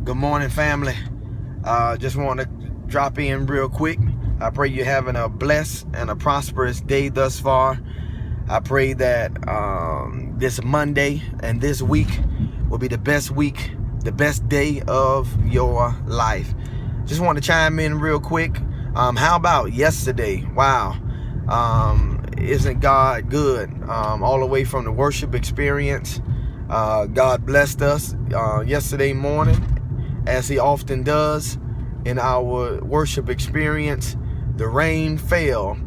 Good morning, family. Just want to drop in real quick. I pray you're having a blessed and a prosperous day thus far. I pray that this Monday and this week will be the best week, the best day of your life. Just want to chime in real quick. How about yesterday? Wow. Isn't God good? All the way from the worship experience. God blessed us yesterday morning, as he often does in our worship experience. The rain fell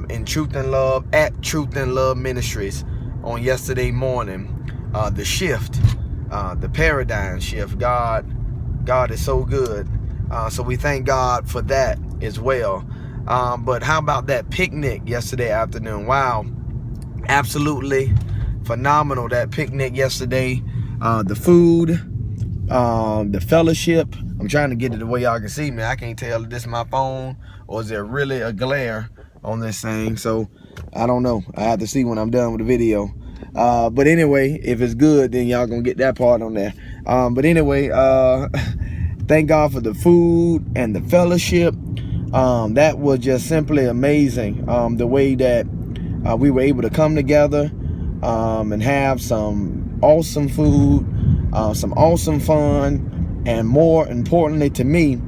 in Truth and Love, at Truth and Love Ministries on yesterday morning. The shift, the paradigm shift. God is so good. So we thank God for that as well. But how about that picnic yesterday afternoon? Wow, absolutely phenomenal, that picnic yesterday. The food, the fellowship. I'm trying to get it the way y'all can see me. I can't tell if this is my phone or is there really a glare on this thing. So I don't know. I have to see when I'm done with the video. But anyway, if it's good, then y'all gonna get that part on there. But anyway, thank God for the food and the fellowship. That was just simply amazing. The way that we were able to come together and have some awesome food, some awesome fun, and more importantly to me,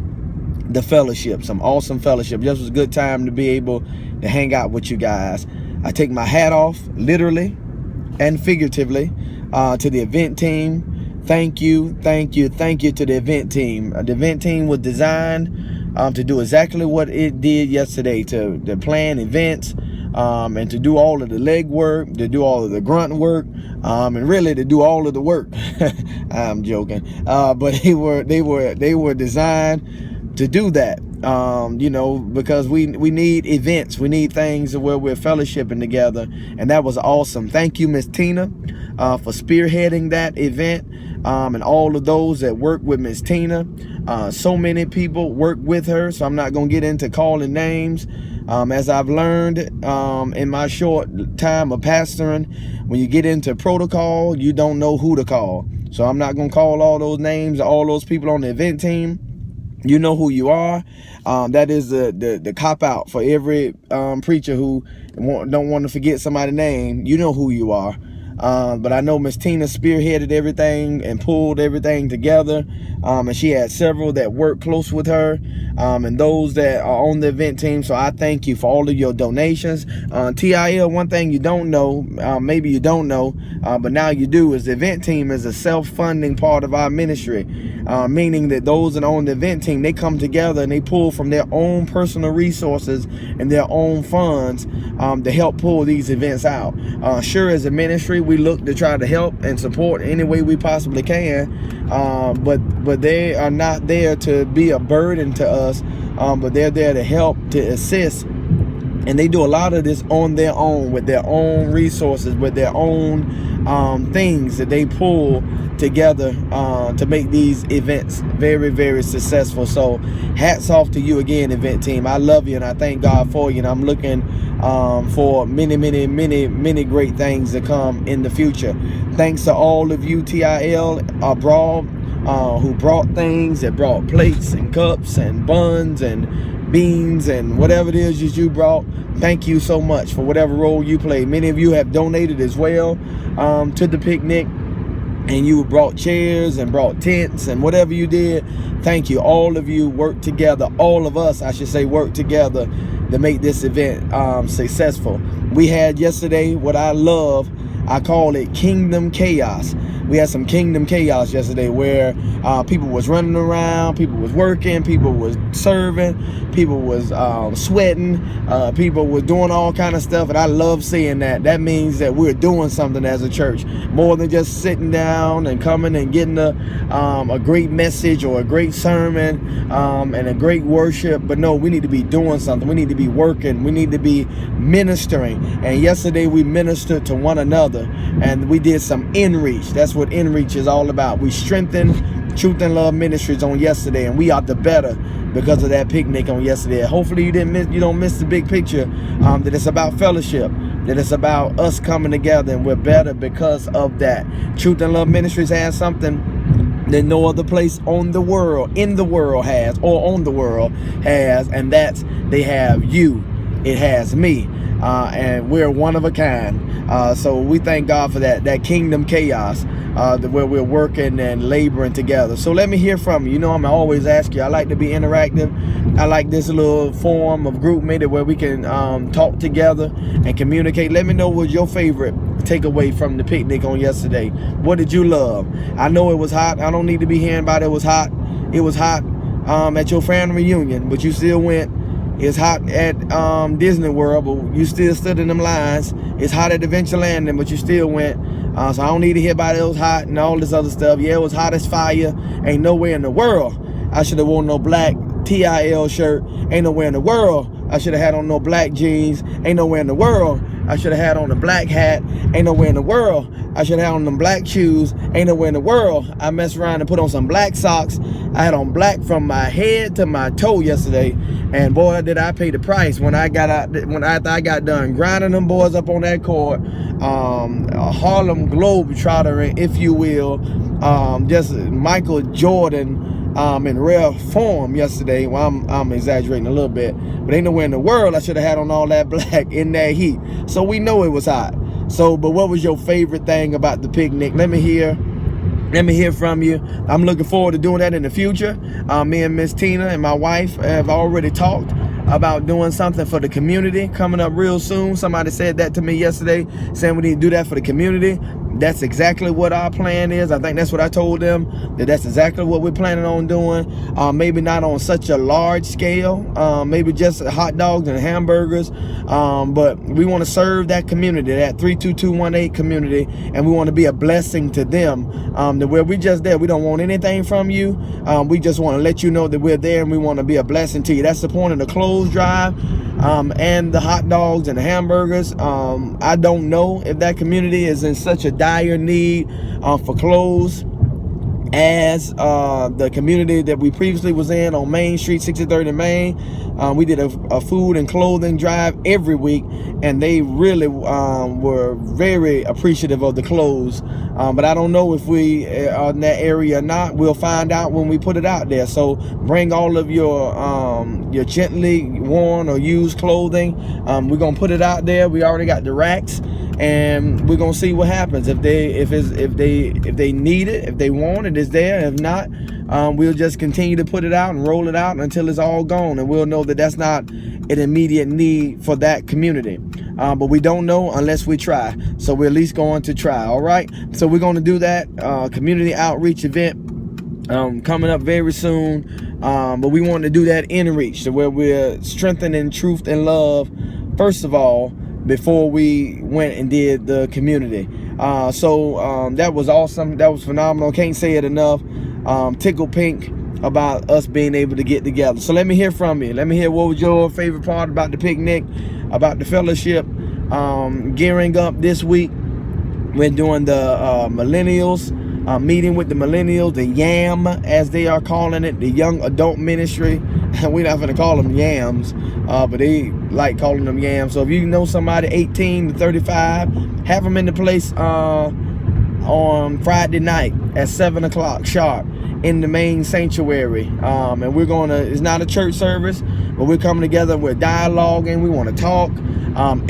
the fellowship, some awesome fellowship. Just was a good time to be able to hang out with you guys. I take my hat off, literally and figuratively, to the event team. Thank you to the event team. The event team was designed to do exactly what it did yesterday, to plan events, and to do all of the leg work, to do all of the grunt work, and really to do all of the work. I'm joking, but they were designed to do that. You know, because we need events, we need things where we're fellowshipping together, and that was awesome. Thank you, Miss Tina, for spearheading that event, and all of those that work with Miss Tina. So many people work with her, so I'm not gonna get into calling names. As I've learned in my short time of pastoring, when you get into protocol, you don't know who to call. So I'm not gonna call all those names, all those people on the event team. You know who you are. That is the cop out for every preacher who don't want to forget somebody's name. You know who you are. But I know Miss Tina spearheaded everything and pulled everything together, and she had several that work close with her, and those that are on the event team. So I thank you for all of your donations. TIL, one thing you don't know, maybe you don't know, but now you do, is the event team is a self-funding part of our ministry, meaning that those that are on the event team, they come together and they pull from their own personal resources and their own funds to help pull these events out. Sure, as a ministry, we look to try to help and support any way we possibly can, but they are not there to be a burden to us, but they're there to help, to assist, and they do a lot of this on their own, with their own resources, with their own things that they pull together to make these events very, very successful. So hats off to you again, event team. I love you and I thank God for you, and I'm looking for many great things to come in the future. Thanks to all of you TIL abroad who brought things, that brought plates and cups and buns and beans and whatever it is that you brought. Thank you so much for whatever role you play. Many of you have donated as well to the picnic, and you brought chairs and brought tents and whatever you did. Thank you. All of you worked together. All of us, I should say, worked together to make this event successful. We had yesterday what I love. I call it Kingdom Chaos. We had some Kingdom Chaos yesterday, where people was running around, people was working, people was serving, people was sweating, people was doing all kind of stuff, and I love seeing that. That means that we're doing something as a church, more than just sitting down and coming and getting a great message or a great sermon and a great worship. But no, we need to be doing something. We need to be working. We need to be ministering. And yesterday we ministered to one another, and we did some in-reach. That's what in-reach is all about. We strengthened Truth and Love Ministries on yesterday, and we are the better because of that picnic on yesterday. Hopefully you don't miss the big picture, that it's about fellowship, that it's about us coming together, and we're better because of that. Truth and Love Ministries has something that no other place on the world, in the world has, or on the world has, and that's they have you. It has me, and we're one of a kind. So we thank God for that kingdom chaos, where we're working and laboring together. So let me hear from you. You know, I'm always ask you. I like to be interactive. I like this little form of group meeting where we can talk together and communicate. Let me know what your favorite takeaway from the picnic on yesterday. What did you love? I know it was hot. I don't need to be hearing about it. It was hot. It was hot at your family reunion, but you still went. It's hot at Disney World, but you still stood in them lines. It's hot at Adventure Landing, but you still went. So I don't need to hear about it. It was hot and all this other stuff. Yeah, it was hot as fire. Ain't nowhere in the world I should have worn no black TIL shirt. Ain't nowhere in the world I should have had on no black jeans. Ain't nowhere in the world I should have had on a black hat. Ain't nowhere in the world I should have had on them black shoes. Ain't nowhere in the world I messed around and put on some black socks. I had on black from my head to my toe yesterday, and boy, did I pay the price when I got out. After I got done grinding them boys up on that court, a Harlem Globetrotter, if you will, just Michael Jordan. In rare form yesterday. Well, I'm exaggerating a little bit, but ain't nowhere in the world I should have had on all that black in that heat. So we know it was hot. So, but what was your favorite thing about the picnic? Let me hear from you. I'm looking forward to doing that in the future. Me and Miss Tina and my wife have already talked about doing something for the community coming up real soon. Somebody said that to me yesterday, saying we need to do that for the community. That's exactly what our plan is. I think that's what I told them, that's exactly what we're planning on doing. Maybe not on such a large scale, maybe just hot dogs and hamburgers, but we want to serve that community, that 32218 community, and we want to be a blessing to them, where we just there. We don't want anything from you. We just want to let you know that we're there, and we want to be a blessing to you. That's the point of the clothes drive, and the hot dogs and the hamburgers. I don't know if that community is in such a dire need for clothes as the community that we previously was in on Main Street, 63rd and Main. We did a food and clothing drive every week, and they really were very appreciative of the clothes. But I don't know if we are in that area or not. We'll find out when we put it out there. So bring all of your gently worn or used clothing. We're gonna put it out there. We already got the racks, and we're gonna see what happens. If they need it, if they want it, it's there. If not, we'll just continue to put it out and roll it out until it's all gone, and we'll know that that's not an immediate need for that community. But we don't know unless we try. So we're at least going to try. All right. So we're going to do that community outreach event coming up very soon. But we want to do that in reach, so where we're strengthening truth and love first of all before we went and did the community. So that was awesome. That was phenomenal. Can't say it enough. Tickled pink about us being able to get together. So let me hear from you. Let me hear what was your favorite part about the picnic, about the fellowship. Gearing up this week, we're doing the millennials, meeting with the millennials, the YAM as they are calling it, the young adult ministry. We're not going to call them yams, but they like calling them yams. So if you know somebody 18 to 35, have them in the place on Friday night at 7 o'clock sharp in the main sanctuary. And we're going to, it's not a church service, but we're coming together, we're dialoguing, we want to talk.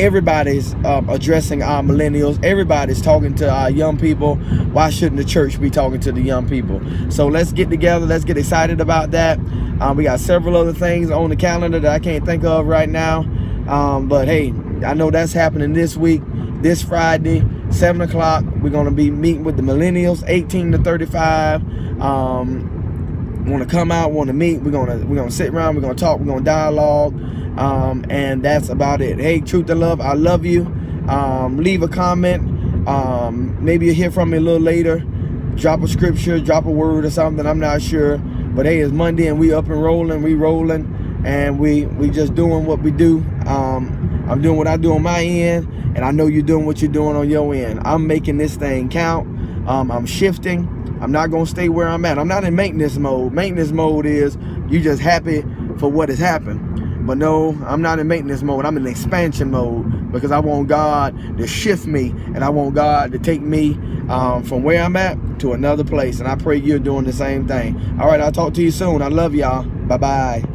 Everybody's addressing our millennials. Everybody's talking to our young people. Why shouldn't the church be talking to the young people? So let's get together. Let's get excited about that. We got several other things on the calendar that I can't think of right now. But hey, I know that's happening this week, this Friday, 7 o'clock. We're going to be meeting with the millennials, 18 to 35. Want to come out, want to meet. We're gonna sit around, we're gonna talk, we're gonna dialogue, and that's about it. Hey, truth and love, I love you. Leave a comment. Maybe you'll hear from me a little later. Drop a scripture, drop a word or something, I'm not sure. But hey, it's Monday and we up and rolling, and we just doing what we do. I'm doing what I do on my end, and I know you're doing what you're doing on your end. I'm making this thing count. I'm shifting. I'm not going to stay where I'm at. I'm not in maintenance mode. Maintenance mode is you just happy for what has happened. But no, I'm not in maintenance mode. I'm in expansion mode, because I want God to shift me, and I want God to take me from where I'm at to another place. And I pray you're doing the same thing. All right, I'll talk to you soon. I love y'all. Bye-bye.